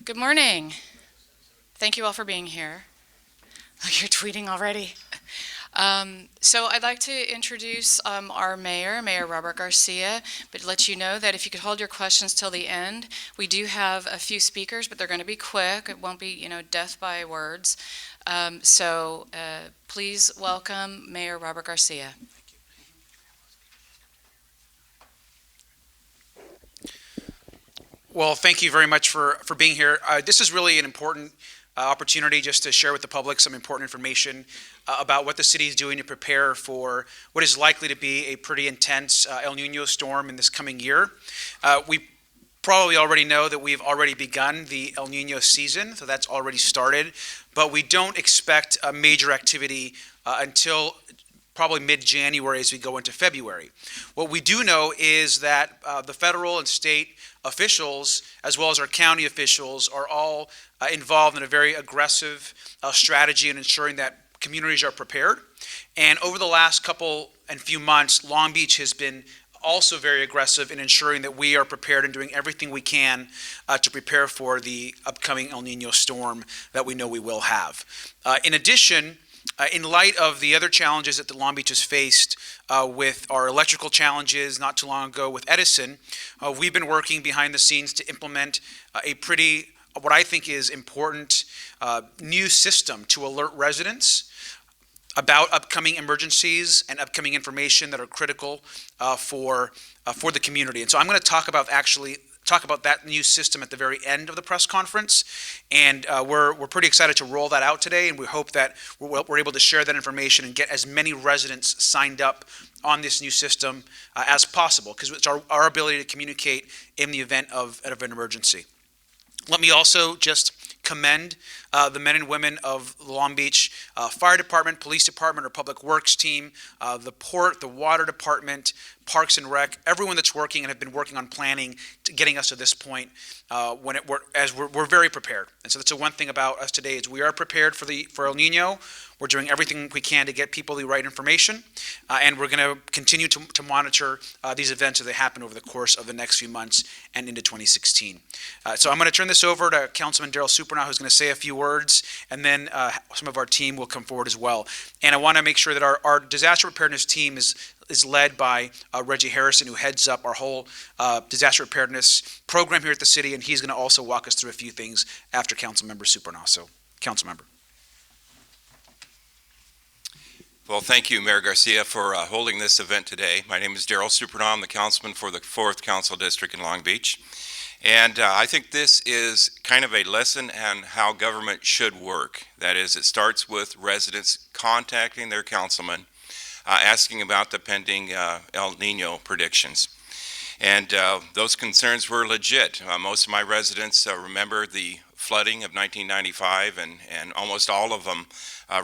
Good morning. Thank you all for being here. Look, you're tweeting already. So I'd like to introduce our mayor, Mayor Robert Garcia, but let you know that if you could hold your questions till the end. We do have a few speakers, but they're going to be quick. It won't be, death by words. Please welcome Mayor Robert Garcia. Well, thank you very much for being here. This is really an important opportunity just to share with the public some important information about what the city is doing to prepare for what is likely to be a pretty intense El Nino storm in this coming year. We probably already know that we've already begun the El Nino season, so that's already started, but we don't expect a major activity until probably mid-January as we go into February. What we do know is that the federal and state officials, as well as our county officials, are all involved in a very aggressive strategy in ensuring that communities are prepared. And over the last couple and few months, Long Beach has been also very aggressive in ensuring that we are prepared and doing everything we can to prepare for the upcoming El Nino storm that we know we will have. In addition, in light of the other challenges that the Long Beach has faced with our electrical challenges not too long ago with Edison, we've been working behind the scenes to implement a pretty, what I think is important, new system to alert residents about upcoming emergencies and upcoming information that are critical for the community. And so I'm going to talk about that new system at the very end of the press conference, and we're pretty excited to roll that out today, and we hope that we're able to share that information and get as many residents signed up on this new system as possible, because it's our ability to communicate in the event of an emergency. Let me also just commend the men and women of the Long Beach Fire Department, Police Department, or Public Works team, the Port, the Water Department, Parks and Rec, everyone that's working and have been working on planning to getting us to this point we're very prepared. And so that's the one thing about us today is we are prepared for El Nino. We're doing everything we can to get people the right information, and we're going to continue to monitor these events as they happen over the course of the next few months and into 2016. So I'm going to turn this over to Councilman Darrell Supernaw, who's going to say a few words, and then some of our team will come forward as well. And I want to make sure that our disaster preparedness team is led by Reggie Harrison, who heads up our whole disaster preparedness program here at the city, and he's going to also walk us through a few things after Councilmember Supernaw. So, Councilmember. Well, thank you, Mayor Garcia, for holding this event today. My name is Darrell Supernaw. I'm the councilman for the 4th Council District in Long Beach. And I think this is kind of a lesson on how government should work. That is, it starts with residents contacting their councilman, asking about the pending El Nino predictions. And those concerns were legit. Most of my residents remember the flooding of 1995, and almost all of them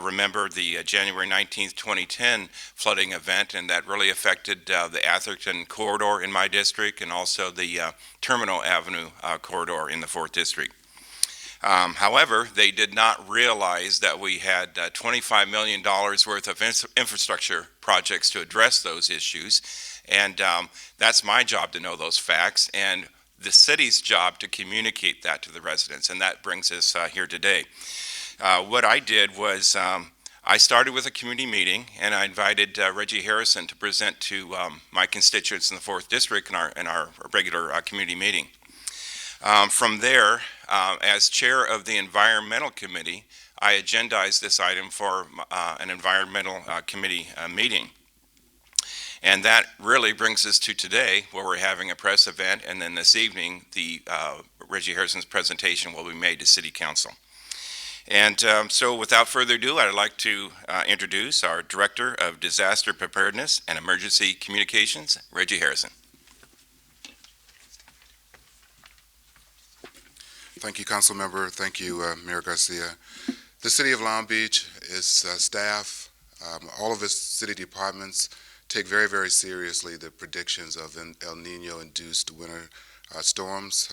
remember the January 19th, 2010 flooding event, and that really affected the Atherton corridor in my district and also the Terminal Avenue corridor in the 4th District. However, they did not realize that we had $25 million worth of infrastructure projects to address those issues, and that's my job to know those facts, and the city's job to communicate that to the residents, and that brings us here today. What I did was I started with a community meeting, and I invited Reggie Harrison to present to my constituents in the 4th District in our regular community meeting. From there, as chair of the Environmental Committee, I agendized this item for an Environmental Committee meeting. And that really brings us to today, where we're having a press event, and then this evening, Reggie Harrison's presentation will be made to City Council. And so without further ado, I'd like to introduce our Director of Disaster Preparedness and Emergency Communications, Reggie Harrison. Thank you, Council Member. Thank you, Mayor Garcia. The City of Long Beach, its staff, all of its city departments take very, very seriously the predictions of El Nino-induced winter storms,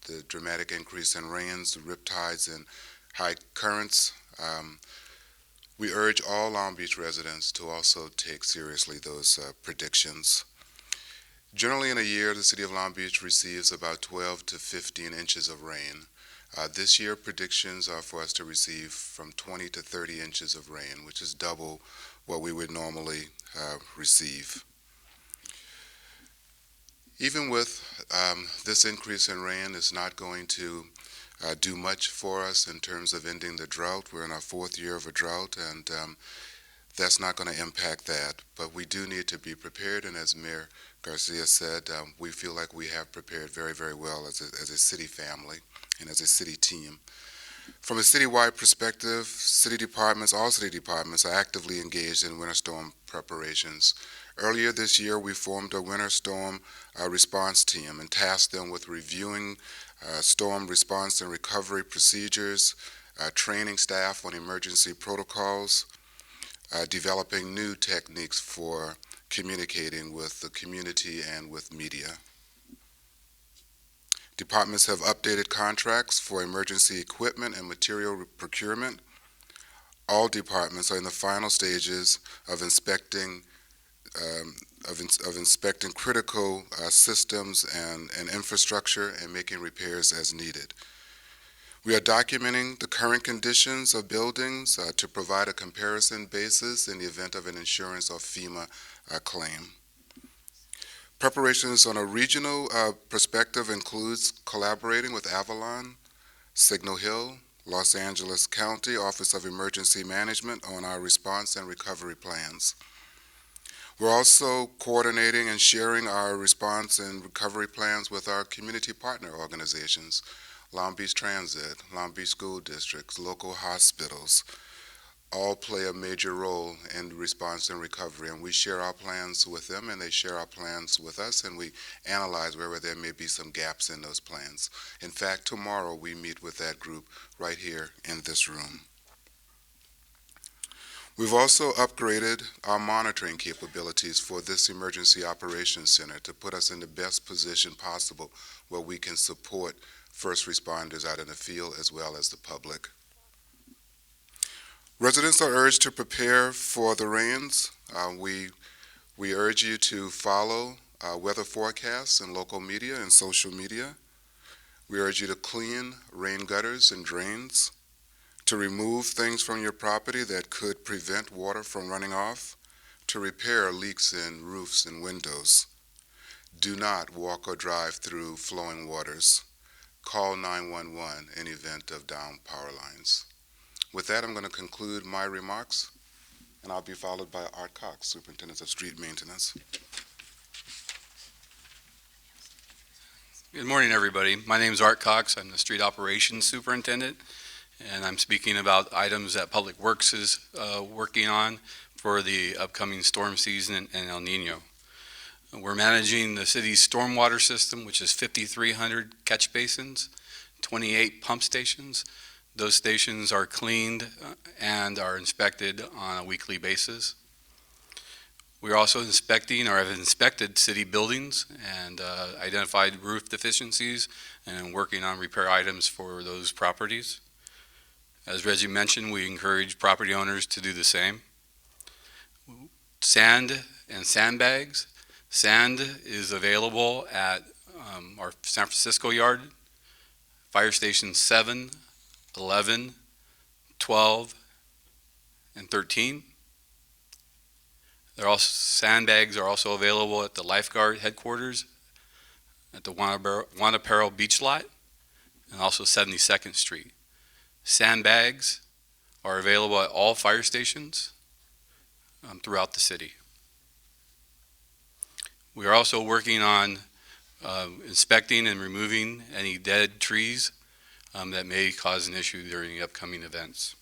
the dramatic increase in rains, the riptides, and high currents. We urge all Long Beach residents to also take seriously those predictions. Generally in a year, the City of Long Beach receives about 12 to 15 inches of rain. This year, predictions are for us to receive from 20 to 30 inches of rain, which is double what we would normally receive. Even with this increase in rain, it's not going to do much for us in terms of ending the drought. We're in our fourth year of a drought, and that's not going to impact that. But we do need to be prepared, and as Mayor Garcia said, we feel like we have prepared very, very well as a city family and as a city team. From a citywide perspective, all city departments are actively engaged in winter storm preparations. Earlier this year, we formed a winter storm response team and tasked them with reviewing storm response and recovery procedures, training staff on emergency protocols, developing new techniques for communicating with the community and with media. Departments have updated contracts for emergency equipment and material procurement. All departments are in the final stages of inspecting critical systems and infrastructure and making repairs as needed. We are documenting the current conditions of buildings to provide a comparison basis in the event of an insurance or FEMA claim. Preparations on a regional perspective includes collaborating with Avalon, Signal Hill, Los Angeles County Office of Emergency Management on our response and recovery plans. We're also coordinating and sharing our response and recovery plans with our community partner organizations, Long Beach Transit, Long Beach School Districts, local hospitals, all play a major role in response and recovery, and we share our plans with them and they share our plans with us, and we analyze wherever there may be some gaps in those plans. In fact, tomorrow we meet with that group right here in this room. We've also upgraded our monitoring capabilities for this Emergency Operations Center to put us in the best position possible where we can support first responders out in the field as well as the public. Residents are urged to prepare for the rains. We urge you to follow weather forecasts in local media and social media. We urge you to clean rain gutters and drains, to remove things from your property that could prevent water from running off, to repair leaks in roofs and windows. Do not walk or drive through flowing waters. Call 911 in event of down power lines. With that, I'm going to conclude my remarks, and I'll be followed by Art Cox, Superintendent of Street Maintenance. Good morning, everybody. My name is Art Cox. I'm the Street Operations Superintendent, and I'm speaking about items that Public Works is working on for the upcoming storm season and El Nino. We're managing the city's stormwater system, which is 5,300 catch basins, 28 pump stations. Those stations are cleaned and are inspected on a weekly basis. We're also inspecting or have inspected city buildings and identified roof deficiencies and working on repair items for those properties. As Reggie mentioned, we encourage property owners to do the same. Sand and sandbags. Sand is available at our San Francisco yard, Fire Station 7, 11, 12, and 13. Sandbags are also available at the lifeguard headquarters at the Juan Aparo Beach Lot and also 72nd Street. Sandbags are available at all fire stations throughout the city. We are also working on inspecting and removing any dead trees that may cause an issue during the upcoming events.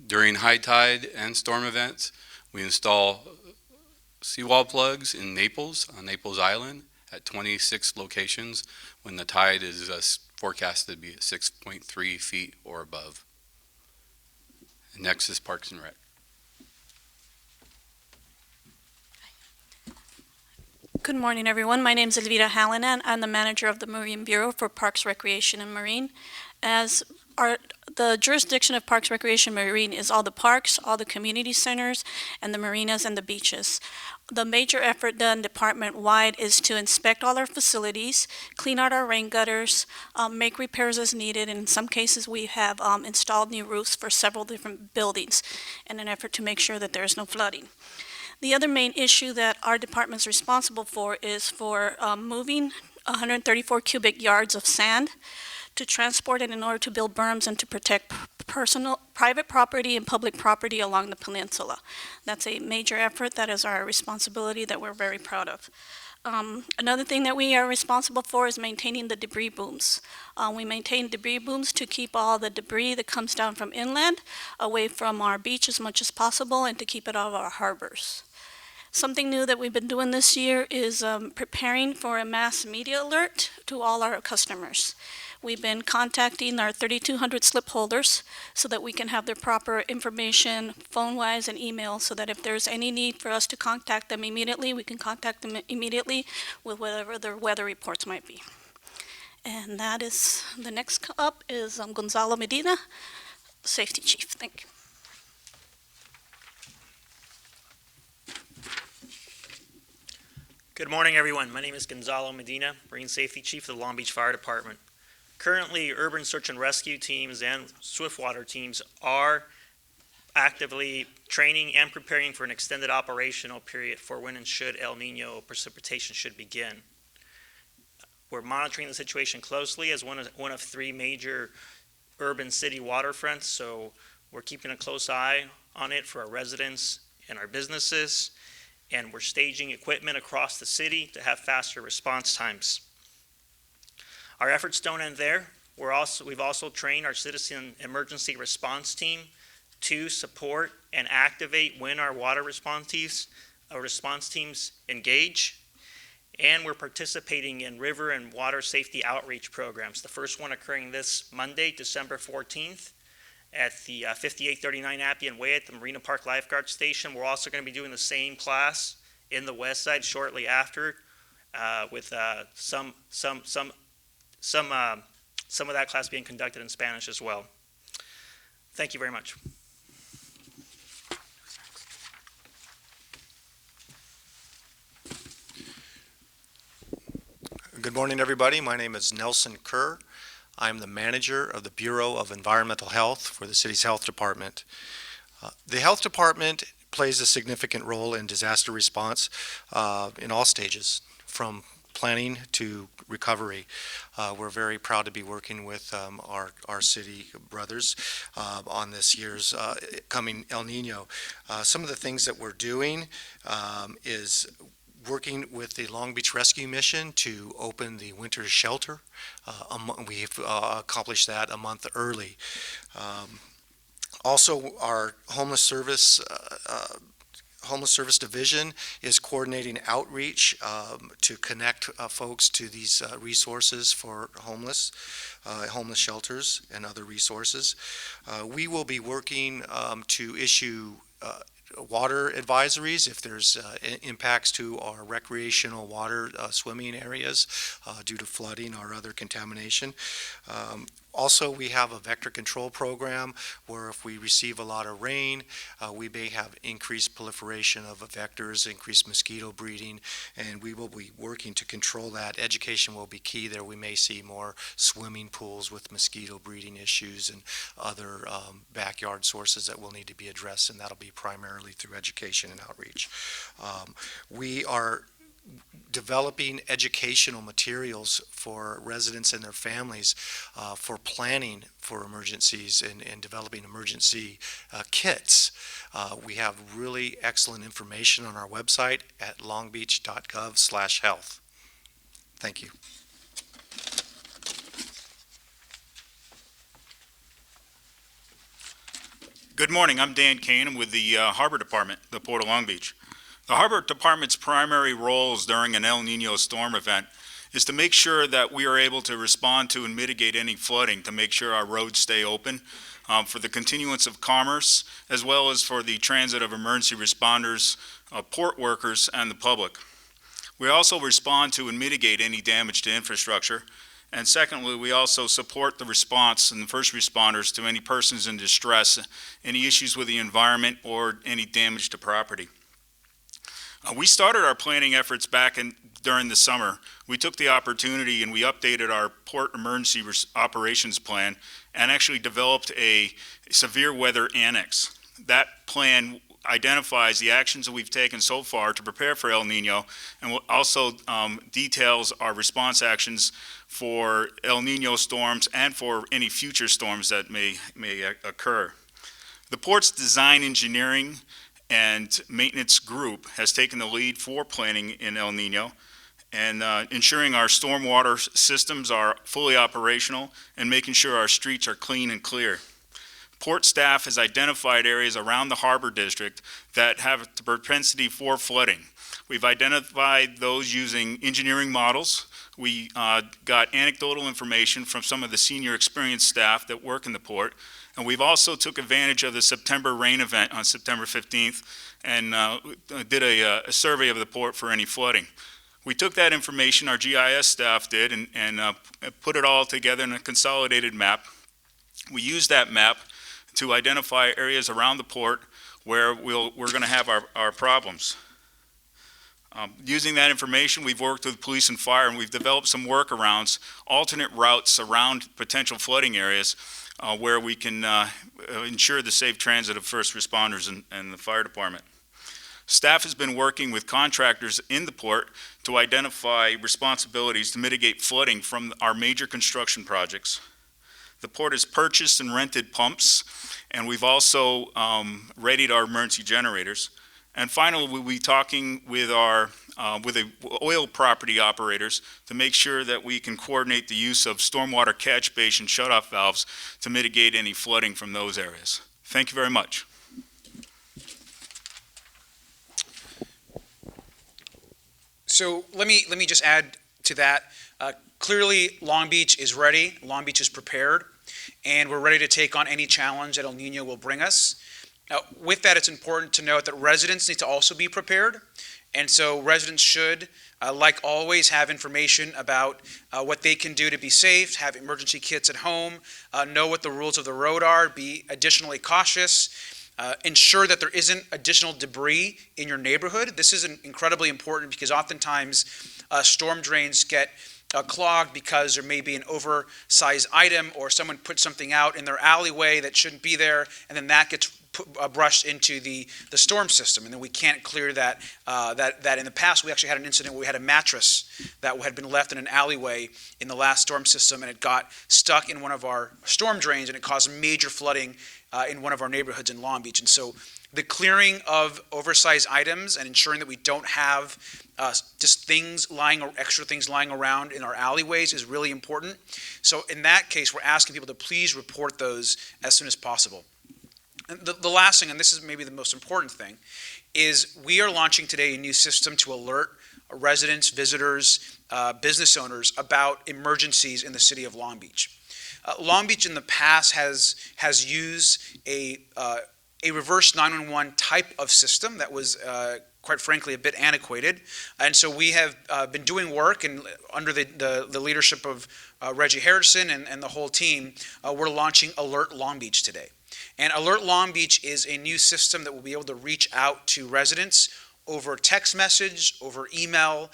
During high tide and storm events, we install seawall plugs in Naples, on Naples Island, at 26 locations when the tide is forecasted to be at 6.3 feet or above. Next is Parks and Rec. Good morning, everyone. My name is Elvira Hallinan. I'm the manager of the Marine Bureau for Parks, Recreation, and Marine. As the jurisdiction of Parks, Recreation, Marine is all the parks, all the community centers, and the marinas and the beaches. The major effort done department-wide is to inspect all our facilities, clean out our rain gutters, make repairs as needed, and in some cases we have installed new roofs for several different buildings in an effort to make sure that there is no flooding. The other main issue that our department is responsible for is for moving 134 cubic yards of sand to transport it in order to build berms and to protect private property and public property along the peninsula. That's a major effort. That is our responsibility that we're very proud of. Another thing that we are responsible for is maintaining the debris booms. We maintain debris booms to keep all the debris that comes down from inland away from our beach as much as possible and to keep it out of our harbors. Something new that we've been doing this year is preparing for a mass media alert to all our customers. We've been contacting our 3,200 slip holders so that we can have their proper information phone-wise and email, so that if there's any need for us to contact them immediately, we can contact them immediately with whatever their weather reports might be. And that is, the next up is Gonzalo Medina, Safety Chief. Thank you. Good morning, everyone. My name is Gonzalo Medina, Marine Safety Chief of the Long Beach Fire Department. Currently, urban search and rescue teams and swiftwater teams are actively training and preparing for an extended operational period for when and should El Nino precipitation should begin. We're monitoring the situation closely as one of three major urban city waterfronts, so we're keeping a close eye on it for our residents and our businesses, and we're staging equipment across the city to have faster response times. Our efforts don't end there. We've also trained our citizen emergency response team to support and activate when our water response teams engage. And we're participating in river and water safety outreach programs. The first one occurring this Monday, December 14th, at the 5839 Appian Way at the Marina Park Lifeguard Station. We're also going to be doing the same class in the West Side shortly after, with some of that class being conducted in Spanish as well. Thank you very much. Good morning, everybody. My name is Nelson Kerr. I'm the manager of the Bureau of Environmental Health for the city's health department. The health department plays a significant role in disaster response in all stages, from planning to recovery. We're very proud to be working with our city brothers on this year's coming El Nino. Some of the things that we're doing is working with the Long Beach Rescue Mission to open the winter shelter. We've accomplished that a month early. Also, our homeless service division is coordinating outreach to connect folks to these resources for homeless shelters and other resources. We will be working to issue water advisories if there's impacts to our recreational water swimming areas due to flooding or other contamination. Also, we have a vector control program where if we receive a lot of rain, we may have increased proliferation of vectors, increased mosquito breeding, and we will be working to control that. Education will be key there. We may see more swimming pools with mosquito breeding issues and other backyard sources that will need to be addressed, and that'll be primarily through education and outreach. We are developing educational materials for residents and their families for planning for emergencies and developing emergency kits. We have really excellent information on our website at longbeach.gov/health. Thank you. Good morning, I'm Dan Kane. I'm with the Harbor Department, the Port of Long Beach. The Harbor Department's primary roles during an El Nino storm event is to make sure that we are able to respond to and mitigate any flooding, to make sure our roads stay open for the continuance of commerce, as well as for the transit of emergency responders, port workers, and the public. We also respond to and mitigate any damage to infrastructure, And secondly, we also support the response and the first responders to any persons in distress, any issues with the environment, or any damage to property. We started our planning efforts during the summer. We took the opportunity and we updated our port emergency operations plan and actually developed a severe weather annex. That plan identifies the actions that we've taken so far to prepare for El Nino, and also details our response actions for El Nino storms and for any future storms that may occur. The port's design engineering and maintenance group has taken the lead for planning in El Nino and ensuring our stormwater systems are fully operational and making sure our streets are clean and clear. Port staff has identified areas around the harbor district that have the propensity for flooding. We've identified those using engineering models. We got anecdotal information from some of the senior experienced staff that work in the port. And we've also took advantage of the September rain event on September 15th and did a survey of the port for any flooding. We took that information, our GIS staff did, and put it all together in a consolidated map. We used that map to identify areas around the port where we're going to have our problems. Using that information, we've worked with police and fire, and we've developed some workarounds, alternate routes around potential flooding areas where we can ensure the safe transit of first responders and the fire department. Staff has been working with contractors in the port to identify responsibilities to mitigate flooding from our major construction projects. The port has purchased and rented pumps, and we've also readied our emergency generators. And finally, we'll be talking with the oil property operators to make sure that we can coordinate the use of stormwater catch basin shutoff valves to mitigate any flooding from those areas. Thank you very much. So let me just add to that. Clearly, Long Beach is ready. Long Beach is prepared, and we're ready to take on any challenge that El Nino will bring us. Now, with that, it's important to note that residents need to also be prepared, and so residents should, like always, have information about what they can do to be safe, have emergency kits at home, know what the rules of the road are, be additionally cautious, ensure that there isn't additional debris in your neighborhood. This is incredibly important because oftentimes storm drains get clogged because there may be an oversized item or someone put something out in their alleyway that shouldn't be there, and then that gets brushed into the storm system, and then we can't clear that. That in the past, we actually had an incident where we had a mattress that had been left in an alleyway in the last storm system, and it got stuck in one of our storm drains, and it caused major flooding in one of our neighborhoods in Long Beach. And so the clearing of oversized items and ensuring that we don't have just extra things lying around in our alleyways is really important. So in that case, we're asking people to please report those as soon as possible. And the last thing, and this is maybe the most important thing, is we are launching today a new system to alert residents, visitors, business owners about emergencies in the city of Long Beach. Long Beach in the past has used a reverse 911 type of system that was quite frankly a bit antiquated, and so we have been doing work, and under the leadership of Reggie Harrison and the whole team, we're launching Alert Long Beach today. And Alert Long Beach is a new system that will be able to reach out to residents over text message, over email,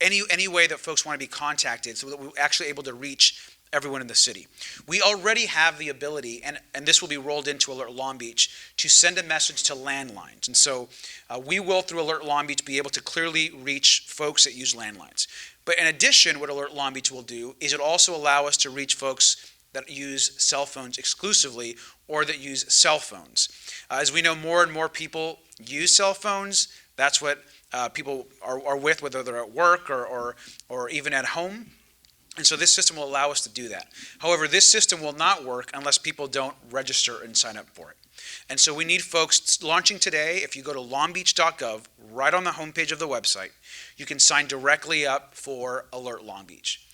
any way that folks want to be contacted, so that we're actually able to reach everyone in the city. We already have the ability, and this will be rolled into Alert Long Beach, to send a message to landlines. And so we will, through Alert Long Beach, be able to clearly reach folks that use landlines. But in addition, what Alert Long Beach will do is it'll also allow us to reach folks that use cell phones exclusively or that use cell phones. As we know, more and more people use cell phones. That's what people are with, whether they're at work or even at home. And so this system will allow us to do that. However, this system will not work unless people don't register and sign up for it. And so we need folks launching today. If you go to longbeach.gov, right on the homepage of the website, you can sign directly up for Alert Long Beach.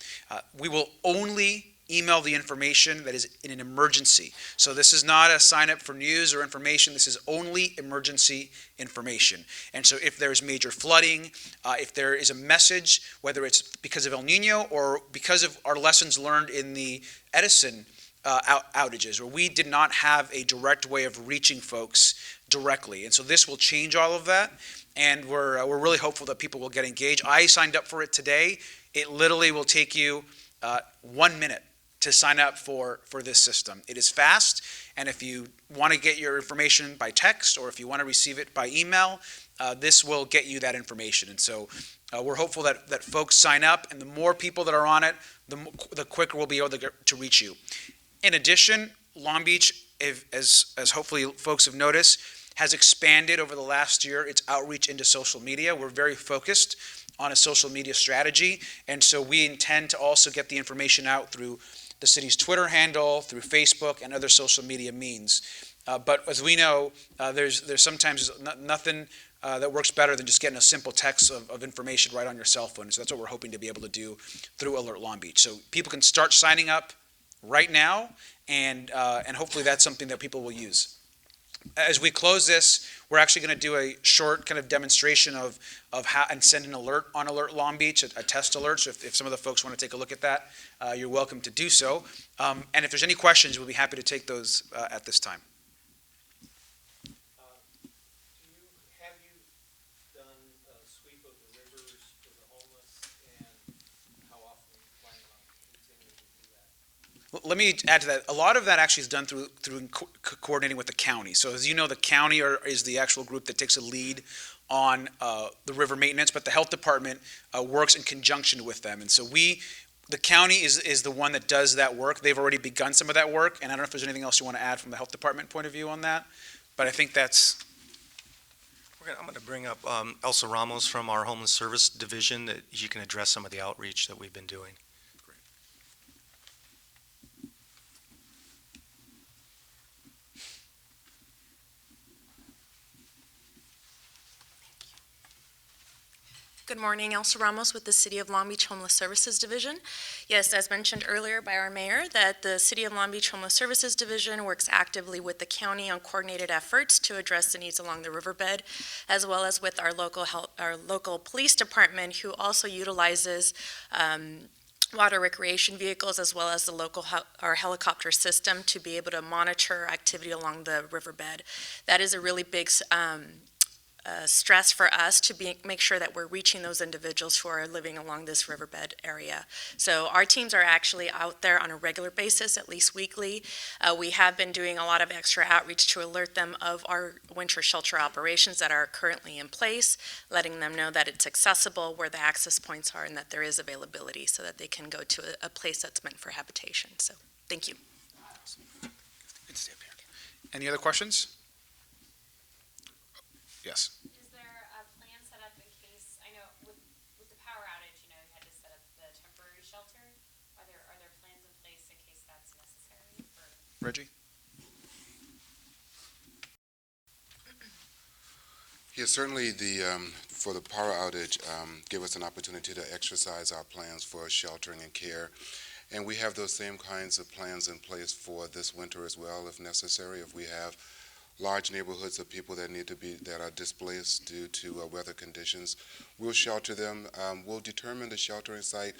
We will only email the information that is in an emergency. So this is not a sign up for news or information. This is only emergency information. And so if there's major flooding, if there is a message, whether it's because of El Nino or because of our lessons learned in the Edison outages, where we did not have a direct way of reaching folks directly. And so this will change all of that. And we're really hopeful that people will get engaged. I signed up for it today. It literally will take you 1 minute to sign up for this system. It is fast, and if you want to get your information by text or if you want to receive it by email, this will get you that information. And so we're hopeful that folks sign up, and the more people that are on it, the quicker we'll be able to reach you. In addition, Long Beach, as hopefully folks have noticed, has expanded over the last year its outreach into social media. We're very focused on a social media strategy, and so we intend to also get the information out through the city's Twitter handle, through Facebook, and other social media means. But as we know, there's sometimes nothing that works better than just getting a simple text of information right on your cell phone. So that's what we're hoping to be able to do through Alert Long Beach. So people can start signing up right now, and hopefully that's something that people will use. As we close this, we're actually going to do a short kind of demonstration of how, and send an alert on Alert Long Beach, a test alert. So if some of the folks want to take a look at that, you're welcome to do so. And if there's any questions, we'll be happy to take those at this time. Have you done a sweep of the rivers for the homeless, and how often are you planning on continuing to do that? Let me add to that. A lot of that actually is done through coordinating with the county. So as you know, the county is the actual group that takes a lead on the river maintenance, but the health department works in conjunction with them. And so the county is the one that does that work. They've already begun some of that work, and I don't know if there's anything else you want to add from the health department point of view on that, but I think that's... I'm going to bring up Elsa Ramos from our Homeless Service Division, that she can address some of the outreach that we've been doing. Good morning, Elsa Ramos with the City of Long Beach Homeless Services Division. Yes, as mentioned earlier by our mayor, that the City of Long Beach Homeless Services Division works actively with the county on coordinated efforts to address the needs along the riverbed, as well as with our local police department, who also utilizes water recreation vehicles as well as the our helicopter system to be able to monitor activity along the riverbed. That is a really big stress for us to make sure that we're reaching those individuals who are living along this riverbed area. So our teams are actually out there on a regular basis, at least weekly. We have been doing a lot of extra outreach to alert them of our winter shelter operations that are currently in place, letting them know that it's accessible, where the access points are, and that there is availability so that they can go to a place that's meant for habitation. So thank you. Any other questions? Yes. Is there a plan set up in case, I know with the power outage, you had to set up the temporary shelter. Are there plans in place in case that's necessary? Reggie? Yeah, certainly for the power outage, give us an opportunity to exercise our plans for sheltering and care. And we have those same kinds of plans in place for this winter as well, if necessary. If we have large neighborhoods of people that that are displaced due to weather conditions, we'll shelter them. We'll determine the sheltering site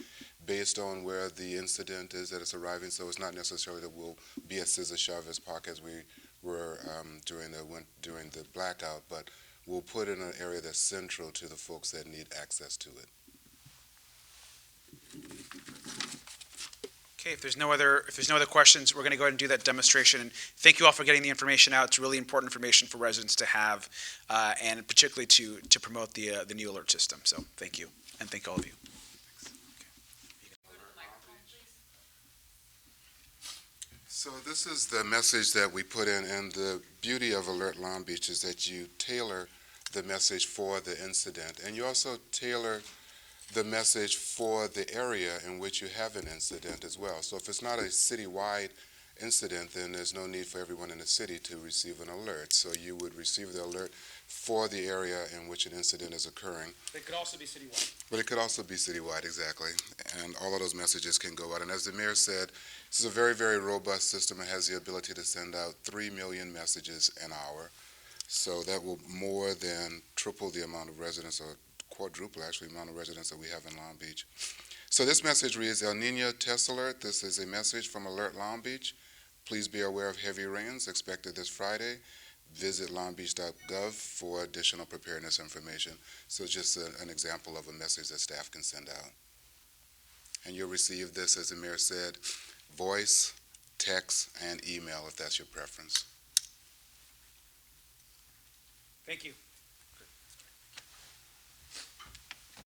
based on where the incident is that it's arriving. So it's not necessarily that we'll be at Cesar Chavez Park as we were during the blackout, but we'll put in an area that's central to the folks that need access to it. Okay, if there's no other questions, we're going to go ahead and do that demonstration. And thank you all for getting the information out. It's really important information for residents to have, and particularly to promote the new alert system. So thank you, and thank all of you. So this is the message that we put in, and the beauty of Alert Long Beach is that you tailor the message for the incident, and you also tailor the message for the area in which you have an incident as well. So if it's not a citywide incident, then there's no need for everyone in the city to receive an alert. So you would receive the alert for the area in which an incident is occurring. It could also be citywide. But it could also be citywide, exactly. And all of those messages can go out. And as the mayor said, this is a very, very robust system. It has the ability to send out 3 million messages an hour. So that will more than triple the amount of residents, or quadruple actually, the amount of residents that we have in Long Beach. So this message reads, El Nino Test Alert. This is a message from Alert Long Beach. Please be aware of heavy rains expected this Friday. Visit longbeach.gov for additional preparedness information. So just an example of a message that staff can send out. And you'll receive this, as the mayor said, voice, text, and email if that's your preference. Thank you.